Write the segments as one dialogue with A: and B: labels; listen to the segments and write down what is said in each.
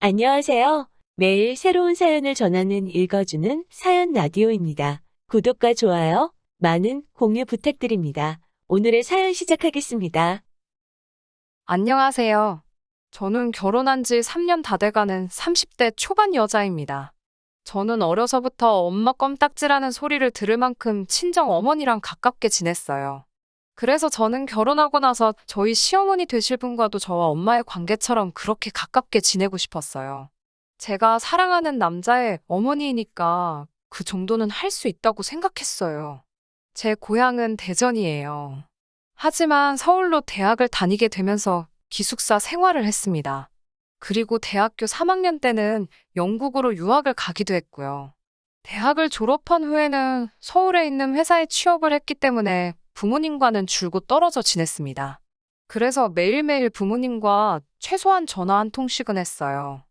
A: 안녕하세요. 매일 새로운 사연을 전하는 읽어주는 사연 라디오입니다. 구독과 좋아요, 많은 공유 부탁드립니다. 오늘의 사연 시작하겠습니다.
B: 안녕하세요. 저는 결혼한 지 3년 다 돼가는 30대 초반 여자입니다. 저는 어려서부터 엄마 껌딱지라는 소리를 들을 만큼 친정 어머니랑 가깝게 지냈어요. 그래서 저는 결혼하고 나서 저희 시어머니 되실 분과도 저와 엄마의 관계처럼 그렇게 가깝게 지내고 싶었어요. 제가 사랑하는 남자의 어머니이니까 그 정도는 할 수 있다고 생각했어요. 제 고향은 대전이에요. 하지만 서울로 대학을 다니게 되면서 기숙사 생활을 했습니다. 그리고 대학교 3학년 때는 영국으로 유학을 가기도 했고요. 대학을 졸업한 후에는 서울에 있는 회사에 취업을 했기 때문에 부모님과는 줄곧 떨어져 지냈습니다. 그래서 매일매일 부모님과 최소한 전화 한 통씩은 했어요.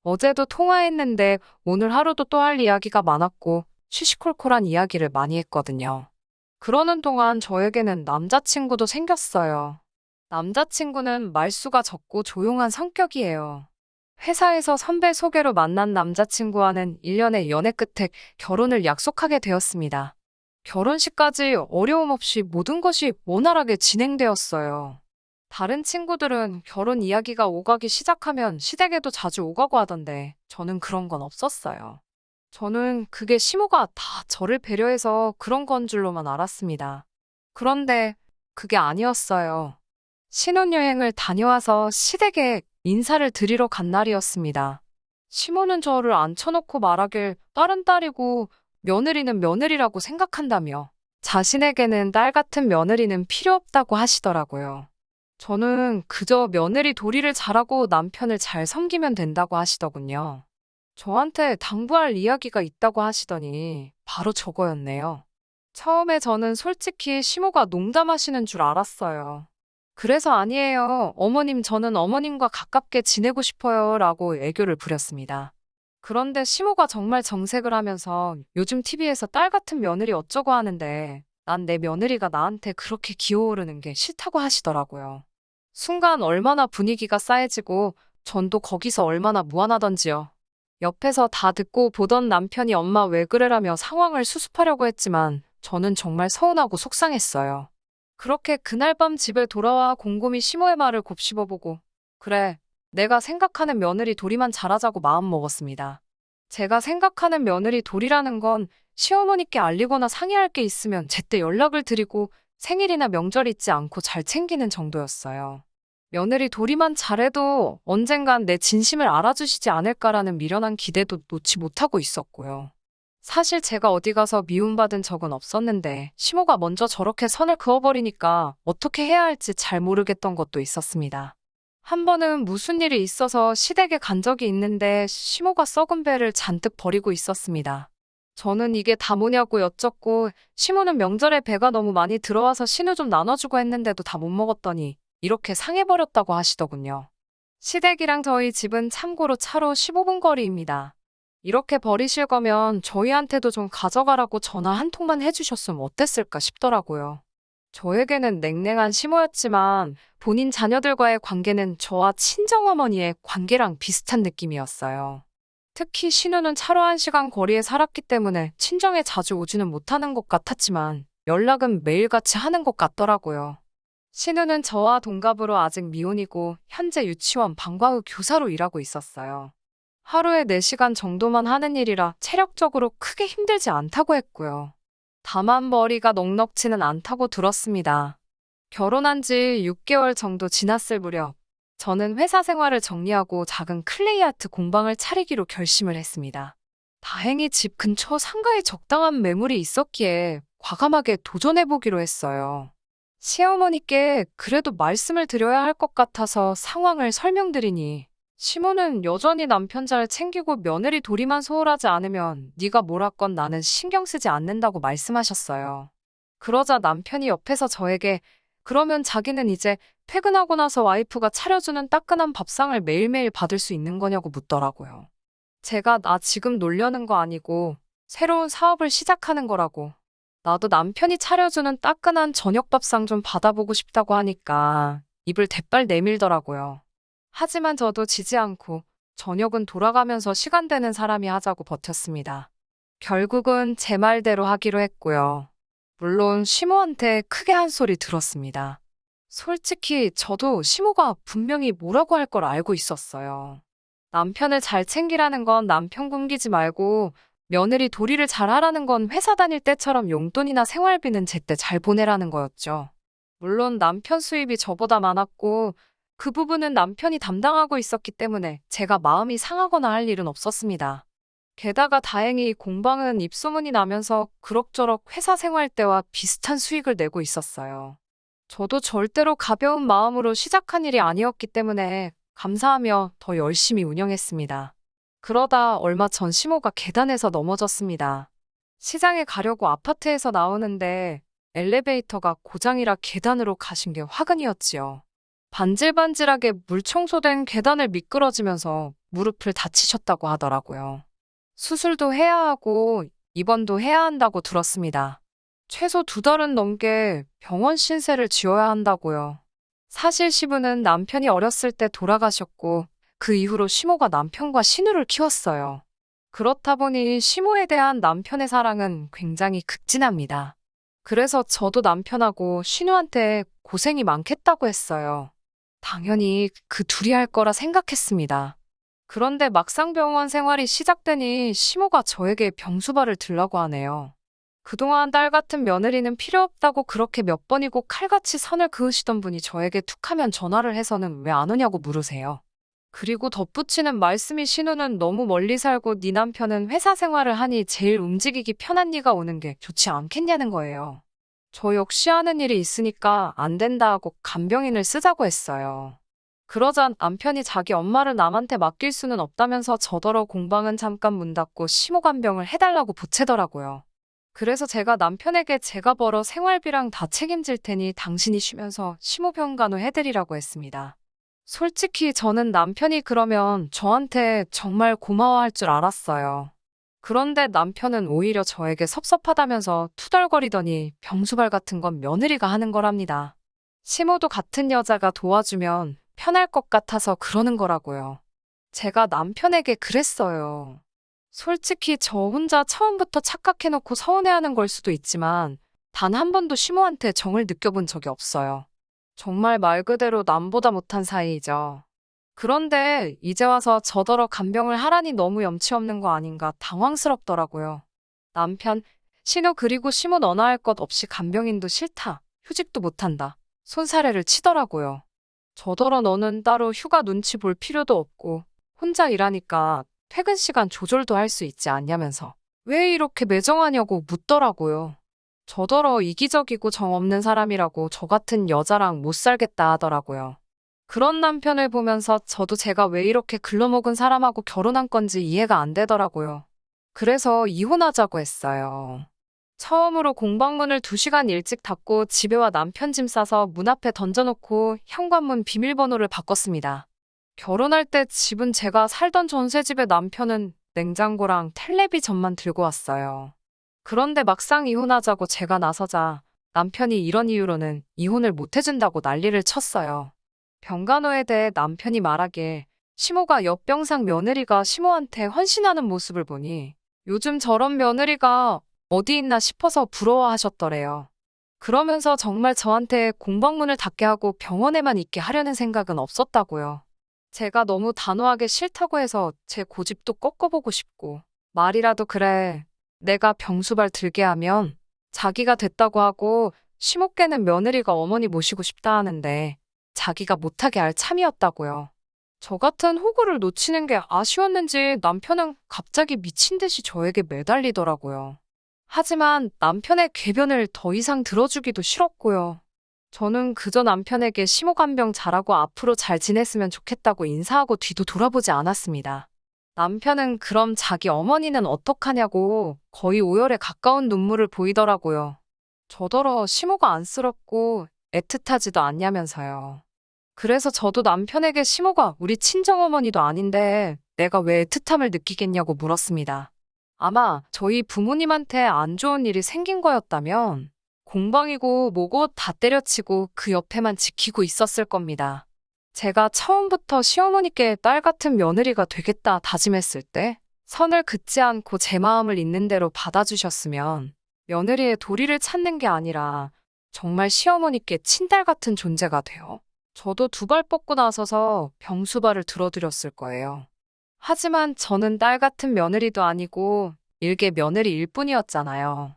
B: 어제도 통화했는데 오늘 하루도 또 할 이야기가 많았고 시시콜콜한 이야기를 많이 했거든요. 그러는 동안 저에게는 남자친구도 생겼어요. 남자친구는 말수가 적고 조용한 성격이에요. 회사에서 선배 소개로 만난 남자친구와는 1년의 연애 끝에 결혼을 약속하게 되었습니다. 결혼식까지 어려움 없이 모든 것이 원활하게 진행되었어요. 다른 친구들은 결혼 이야기가 오가기 시작하면 시댁에도 자주 오가고 하던데 저는 그런 건 없었어요. 저는 그게 시모가 다 저를 배려해서 그런 건 줄로만 알았습니다. 그런데 그게 아니었어요. 신혼여행을 다녀와서 시댁에 인사를 드리러 간 날이었습니다. 시모는 저를 앉혀놓고 말하길 딸은 딸이고 며느리는 며느리라고 생각한다며 자신에게는 딸 같은 며느리는 필요 없다고 하시더라고요. 저는 그저 며느리 도리를 잘하고 남편을 잘 섬기면 된다고 하시더군요. 저한테 당부할 이야기가 있다고 하시더니 바로 저거였네요. 처음에 저는 솔직히 시모가 농담하시는 줄 알았어요. 그래서 아니에요. 어머님, 저는 어머님과 가깝게 지내고 싶어요. 라고 애교를 부렸습니다. 그런데 시모가 정말 정색을 하면서 요즘 TV에서 딸 같은 며느리 어쩌고 하는데 난 내 며느리가 나한테 그렇게 기어오르는 게 싫다고 하시더라고요. 순간 얼마나 분위기가 싸해지고 전도 거기서 얼마나 무안하던지요. 옆에서 다 듣고 보던 남편이 엄마 왜 그래라며 상황을 수습하려고 했지만 저는 정말 서운하고 속상했어요. 그렇게 그날 밤 집에 돌아와 곰곰이 시모의 말을 곱씹어보고 그래, 내가 생각하는 며느리 도리만 잘하자고 마음먹었습니다. 제가 생각하는 며느리 도리라는 건 시어머니께 알리거나 상의할 게 있으면 제때 연락을 드리고 생일이나 명절 잊지 않고 잘 챙기는 정도였어요. 며느리 도리만 잘해도 언젠간 내 진심을 알아주시지 않을까라는 미련한 기대도 놓지 못하고 있었고요. 사실 제가 어디 가서 미움받은 적은 없었는데 시모가 먼저 저렇게 선을 그어버리니까 어떻게 해야 할지 잘 모르겠던 것도 있었습니다. 한 번은 무슨 일이 있어서 시댁에 간 적이 있는데 시모가 썩은 배를 잔뜩 버리고 있었습니다. 저는 이게 다 뭐냐고 여쭙고 시모는 명절에 배가 너무 많이 들어와서 신우 좀 나눠주고 했는데도 다 못 먹었더니 이렇게 상해버렸다고 하시더군요. 시댁이랑 저희 집은 참고로 차로 15분 거리입니다. 이렇게 버리실 거면 저희한테도 좀 가져가라고 전화 한 통만 해주셨으면 어땠을까 싶더라고요. 저에게는 냉랭한 시모였지만 본인 자녀들과의 관계는 저와 친정어머니의 관계랑 비슷한 느낌이었어요. 특히 신우는 차로 1시간 거리에 살았기 때문에 친정에 자주 오지는 못하는 것 같았지만 연락은 매일같이 하는 것 같더라고요. 신우는 저와 동갑으로 아직 미혼이고 현재 유치원 방과후 교사로 일하고 있었어요. 하루에 4시간 정도만 하는 일이라 체력적으로 크게 힘들지 않다고 했고요. 다만 머리가 넉넉지는 않다고 들었습니다. 결혼한 지 6개월 정도 지났을 무렵 저는 회사 생활을 정리하고 작은 클레이 아트 공방을 차리기로 결심을 했습니다. 다행히 집 근처 상가에 적당한 매물이 있었기에 과감하게 도전해보기로 했어요. 시어머니께 그래도 말씀을 드려야 할 것 같아서 상황을 설명드리니 시모는 여전히 남편 잘 챙기고 며느리 도리만 소홀하지 않으면 네가 뭘 하건 나는 신경 쓰지 않는다고 말씀하셨어요. 그러자 남편이 옆에서 저에게 그러면 자기는 이제 퇴근하고 나서 와이프가 차려주는 따끈한 밥상을 매일매일 받을 수 있는 거냐고 묻더라고요. 제가 나 지금 놀려는 거 아니고 새로운 사업을 시작하는 거라고. 나도 남편이 차려주는 따끈한 저녁밥상 좀 받아보고 싶다고 하니까 입을 대빨 내밀더라고요. 하지만 저도 지지 않고 저녁은 돌아가면서 시간 되는 사람이 하자고 버텼습니다. 결국은 제 말대로 하기로 했고요. 물론 시모한테 크게 한 소리 들었습니다. 솔직히 저도 시모가 분명히 뭐라고 할 걸 알고 있었어요. 남편을 잘 챙기라는 건 남편 굶기지 말고 며느리 도리를 잘 하라는 건 회사 다닐 때처럼 용돈이나 생활비는 제때 잘 보내라는 거였죠. 물론 남편 수입이 저보다 많았고 그 부분은 남편이 담당하고 있었기 때문에 제가 마음이 상하거나 할 일은 없었습니다. 게다가 다행히 공방은 입소문이 나면서 그럭저럭 회사 생활 때와 비슷한 수익을 내고 있었어요. 저도 절대로 가벼운 마음으로 시작한 일이 아니었기 때문에 감사하며 더 열심히 운영했습니다. 그러다 얼마 전 시모가 계단에서 넘어졌습니다. 시장에 가려고 아파트에서 나오는데 엘리베이터가 고장이라 계단으로 가신 게 화근이었지요. 반질반질하게 물 청소된 계단을 미끄러지면서 무릎을 다치셨다고 하더라고요. 수술도 해야 하고 입원도 해야 한다고 들었습니다. 최소 2달은 넘게 병원 신세를 지어야 한다고요. 사실 시부는 남편이 어렸을 때 돌아가셨고 그 이후로 시모가 남편과 신우를 키웠어요. 그렇다 보니 시모에 대한 남편의 사랑은 굉장히 극진합니다. 그래서 저도 남편하고 신우한테 고생이 많겠다고 했어요. 당연히 그 둘이 할 거라 생각했습니다. 그런데 막상 병원 생활이 시작되니 시모가 저에게 병수발을 들라고 하네요. 그동안 딸 같은 며느리는 필요 없다고 그렇게 몇 번이고 칼같이 선을 그으시던 분이 저에게 툭하면 전화를 해서는 왜 안 오냐고 물으세요. 그리고 덧붙이는 말씀이 신우는 너무 멀리 살고 네 남편은 회사 생활을 하니 제일 움직이기 편한 네가 오는 게 좋지 않겠냐는 거예요. 저 역시 하는 일이 있으니까 안 된다 하고 간병인을 쓰자고 했어요. 그러자 남편이 자기 엄마를 남한테 맡길 수는 없다면서 저더러 공방은 잠깐 문 닫고 시모 간병을 해달라고 보채더라고요. 그래서 제가 남편에게 제가 벌어 생활비랑 다 책임질 테니 당신이 쉬면서 시모 병간호 해드리라고 했습니다. 솔직히 저는 남편이 그러면 저한테 정말 고마워할 줄 알았어요. 그런데 남편은 오히려 저에게 섭섭하다면서 투덜거리더니 병수발 같은 건 며느리가 하는 거랍니다. 시모도 같은 여자가 도와주면 편할 것 같아서 그러는 거라고요. 제가 남편에게 그랬어요. 솔직히 저 혼자 처음부터 착각해놓고 서운해하는 걸 수도 있지만 단 한 번도 시모한테 정을 느껴본 적이 없어요. 정말 말 그대로 남보다 못한 사이이죠. 그런데 이제 와서 저더러 간병을 하라니 너무 염치 없는 거 아닌가 당황스럽더라고요. 남편, 신우 그리고 시모 너나 할 것 없이 간병인도 싫다. 휴직도 못한다. 손사래를 치더라고요. 저더러 너는 따로 휴가 눈치 볼 필요도 없고 혼자 일하니까 퇴근 시간 조절도 할 수 있지 않냐면서 왜 이렇게 매정하냐고 묻더라고요. 저더러 이기적이고 정 없는 사람이라고 저 같은 여자랑 못 살겠다 하더라고요. 그런 남편을 보면서 저도 제가 왜 이렇게 글러먹은 사람하고 결혼한 건지 이해가 안 되더라고요. 그래서 이혼하자고 했어요. 처음으로 공방문을 2시간 일찍 닫고 집에 와 남편 짐 싸서 문 앞에 던져놓고 현관문 비밀번호를 바꿨습니다. 결혼할 때 집은 제가 살던 전세집에 남편은 냉장고랑 텔레비전만 들고 왔어요. 그런데 막상 이혼하자고 제가 나서자 남편이 이런 이유로는 이혼을 못 해준다고 난리를 쳤어요. 병간호에 대해 남편이 말하길 시모가 옆병상 며느리가 시모한테 헌신하는 모습을 보니 요즘 저런 며느리가 어디 있나 싶어서 부러워하셨더래요. 그러면서 정말 저한테 공방문을 닫게 하고 병원에만 있게 하려는 생각은 없었다고요. 제가 너무 단호하게 싫다고 해서 제 고집도 꺾어보고 싶고 말이라도 그래 내가 병수발 들게 하면 자기가 됐다고 하고 시모께는 며느리가 어머니 모시고 싶다 하는데 자기가 못하게 할 참이었다고요. 저 같은 호구를 놓치는 게 아쉬웠는지 남편은 갑자기 미친 듯이 저에게 매달리더라고요. 하지만 남편의 궤변을 더 이상 들어주기도 싫었고요. 저는 그저 남편에게 시모간병 잘하고 앞으로 잘 지냈으면 좋겠다고 인사하고 뒤도 돌아보지 않았습니다. 남편은 그럼 자기 어머니는 어떡하냐고 거의 오열에 가까운 눈물을 보이더라고요. 저더러 시모가 안쓰럽고 애틋하지도 않냐면서요. 그래서 저도 남편에게 시모가 우리 친정어머니도 아닌데 내가 왜 애틋함을 느끼겠냐고 물었습니다. 아마 저희 부모님한테 안 좋은 일이 생긴 거였다면 공방이고 뭐고 다 때려치고 그 옆에만 지키고 있었을 겁니다. 제가 처음부터 시어머니께 딸 같은 며느리가 되겠다 다짐했을 때 선을 긋지 않고 제 마음을 있는 대로 받아주셨으면 며느리의 도리를 찾는 게 아니라 정말 시어머니께 친딸 같은 존재가 돼요. 저도 두 발 뻗고 나서서 병수발을 들어드렸을 거예요. 하지만 저는 딸 같은 며느리도 아니고 일개 며느리일 뿐이었잖아요.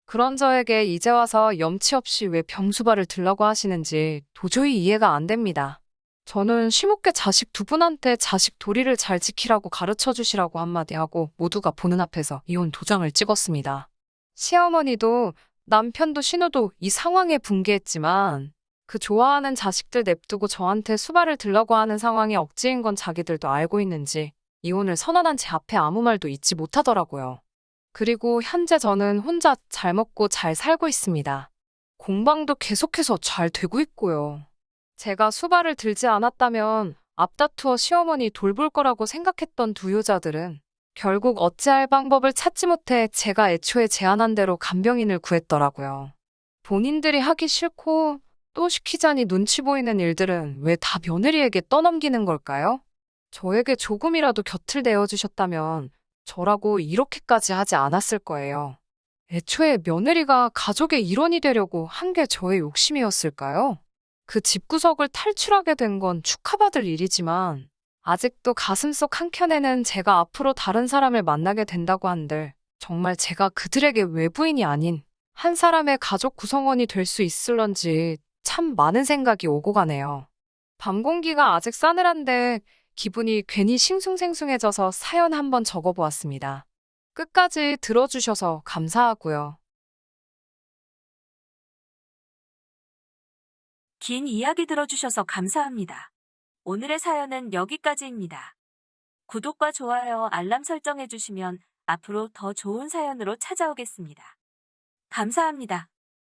B: 그런 저에게 이제 와서 염치 없이 왜 병수발을 들라고 하시는지 도저히 이해가 안 됩니다. 저는 시목계 자식 두 분한테 자식 도리를 잘 지키라고 가르쳐 주시라고 한마디 하고 모두가 보는 앞에서 이혼 도장을 찍었습니다. 시어머니도 남편도 신우도 이 상황에 분개했지만 그 좋아하는 자식들 냅두고 저한테 수발을 들라고 하는 상황이 억지인 건 자기들도 알고 있는지 이혼을 선언한 제 앞에 아무 말도 잊지 못하더라고요. 그리고 현재 저는 혼자 잘 먹고 잘 살고 있습니다. 공방도 계속해서 잘 되고 있고요. 제가 수발을 들지 않았다면 앞다투어 시어머니 돌볼 거라고 생각했던 두 여자들은 결국 어찌할 방법을 찾지 못해 제가 애초에 제안한 대로 간병인을 구했더라고요. 본인들이 하기 싫고 또 시키자니 눈치 보이는 일들은 왜 다 며느리에게 떠넘기는 걸까요? 저에게 조금이라도 곁을 내어주셨다면 저라고 이렇게까지 하지 않았을 거예요. 애초에 며느리가 가족의 일원이 되려고 한 게 저의 욕심이었을까요? 그 집구석을 탈출하게 된 건 축하받을 일이지만 아직도 가슴속 한켠에는 제가 앞으로 다른 사람을 만나게 된다고 한들 정말 제가 그들에게 외부인이 아닌 한 사람의 가족 구성원이 될 수 있을런지 참 많은 생각이 오고 가네요. 밤 공기가 아직 싸늘한데 기분이 괜히 싱숭생숭해져서 사연 한번 적어보았습니다. 끝까지 들어주셔서 감사하고요.
A: 긴 이야기 들어주셔서 감사합니다. 오늘의 사연은 여기까지입니다. 구독과 좋아요, 알람 설정해주시면 앞으로 더 좋은 사연으로 찾아오겠습니다. 감사합니다.